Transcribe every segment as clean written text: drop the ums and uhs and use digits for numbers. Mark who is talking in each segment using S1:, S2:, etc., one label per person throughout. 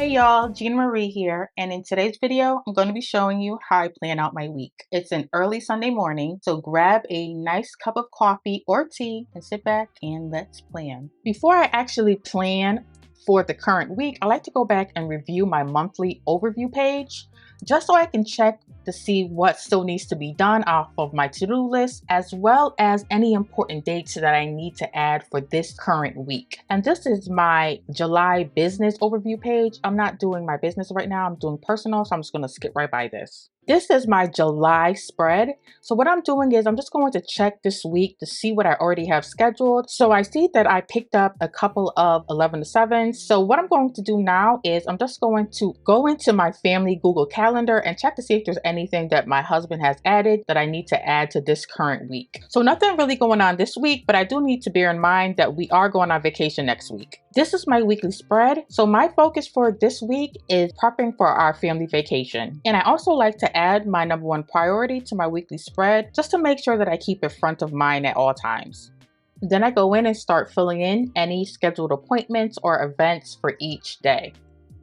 S1: Hey y'all, Jean Marie here, and in today's video, I'm going to be showing you how I plan out my week. It's an early Sunday morning, so grab a nice cup of coffee or tea and sit back and let's plan. Before I actually plan for the current week, I like to go back and review my monthly overview page, just so I can check to see what still needs to be done off of my to-do list, as well as any important dates that I need to add for this current week. And this is my July business overview page. I'm not doing my business right now, I'm doing personal, so I'm just gonna skip right by this. This is my July spread. So what I'm doing is I'm just going to check this week to see what I already have scheduled. So I see that I picked up a couple of 11 to 7. So what I'm going to do now is I'm just going to go into my family Google Calendar and check to see if there's anything that my husband has added that I need to add to this current week. So nothing really going on this week, but I do need to bear in mind that we are going on vacation next week. This is my weekly spread. So my focus for this week is prepping for our family vacation. And I also like to add my number one priority to my weekly spread just to make sure that I keep it front of mind at all times. Then I go in and start filling in any scheduled appointments or events for each day.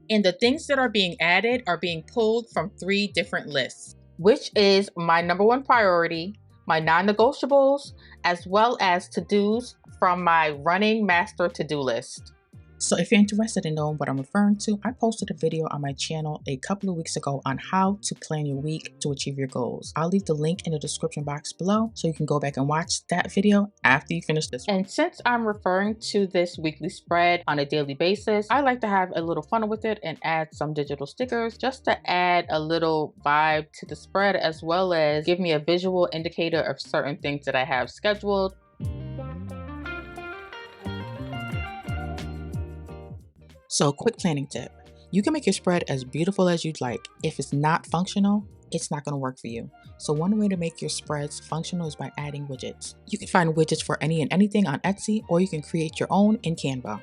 S1: And the things that are being added are being pulled from 3 different lists, which is my number one priority, my non-negotiables, as well as to-dos from my running master to-do list. So if you're interested in knowing what I'm referring to, I posted a video on my channel a couple of weeks ago on how to plan your week to achieve your goals. I'll leave the link in the description box below so you can go back and watch that video after you finish this one. And since I'm referring to this weekly spread on a daily basis, I like to have a little fun with it and add some digital stickers just to add a little vibe to the spread, as well as give me a visual indicator of certain things that I have scheduled. So, quick planning tip. You can make your spread as beautiful as you'd like. If it's not functional, it's not going to work for you. So one way to make your spreads functional is by adding widgets. You can find widgets for any and anything on Etsy, or you can create your own in Canva.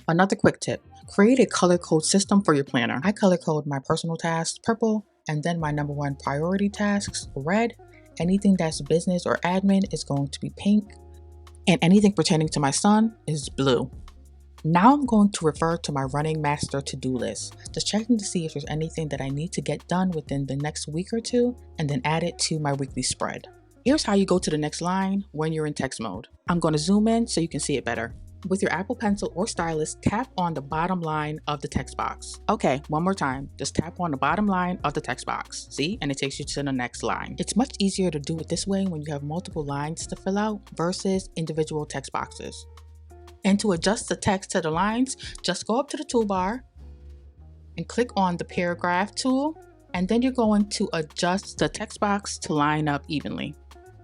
S1: Another quick tip. Create a color code system for your planner. I color code my personal tasks purple, and then my number one priority tasks red. Anything that's business or admin is going to be pink, and anything pertaining to my son is blue. Now I'm going to refer to my running master to-do list, just checking to see if there's anything that I need to get done within the next week or two, and then add it to my weekly spread. Here's how you go to the next line when you're in text mode. I'm going to zoom in so you can see it better. With your Apple Pencil or stylus, tap on the bottom line of the text box. Okay, one more time. Just tap on the bottom line of the text box. See? And it takes you to the next line. It's much easier to do it this way when you have multiple lines to fill out versus individual text boxes. And to adjust the text to the lines, just go up to the toolbar and click on the paragraph tool, and then you're going to adjust the text box to line up evenly.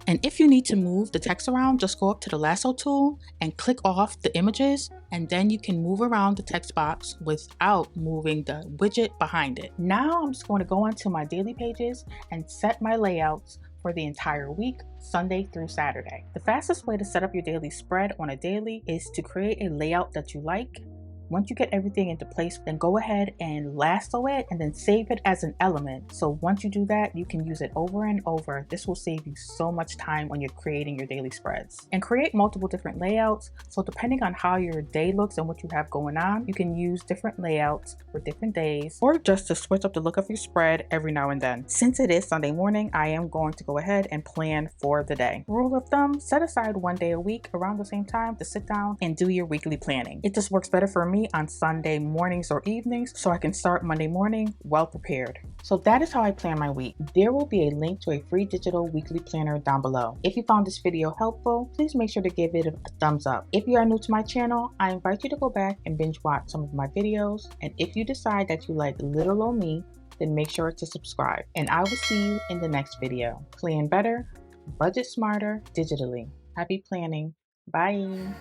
S1: And if you need to move the text around, just go up to the lasso tool and click off the images, and then you can move around the text box without moving the widget behind it. Now I'm just going to go onto my daily pages and set my layouts for the entire week, Sunday through Saturday. The fastest way to set up your daily spread on a daily is to create a layout that you like. Once you get everything into place, then go ahead and lasso it and then save it as an element. So once you do that, you can use it over and over. This will save you so much time when you're creating your daily spreads. And create multiple different layouts. So depending on how your day looks and what you have going on, you can use different layouts for different days, or just to switch up the look of your spread every now and then. Since it is Sunday morning, I am going to go ahead and plan for the day. Rule of thumb, set aside one day a week around the same time to sit down and do your weekly planning. It just works better for me on Sunday mornings or evenings, so I can start Monday morning well prepared. So that is how I plan my week. There will be a link to a free digital weekly planner down below. If you found this video helpful, please make sure to give it a thumbs up. If you are new to my channel, I invite you to go back and binge watch some of my videos. And if you decide that you like little old me, then make sure to subscribe. And I will see you in the next video. Plan better, budget smarter, digitally. Happy planning. Bye.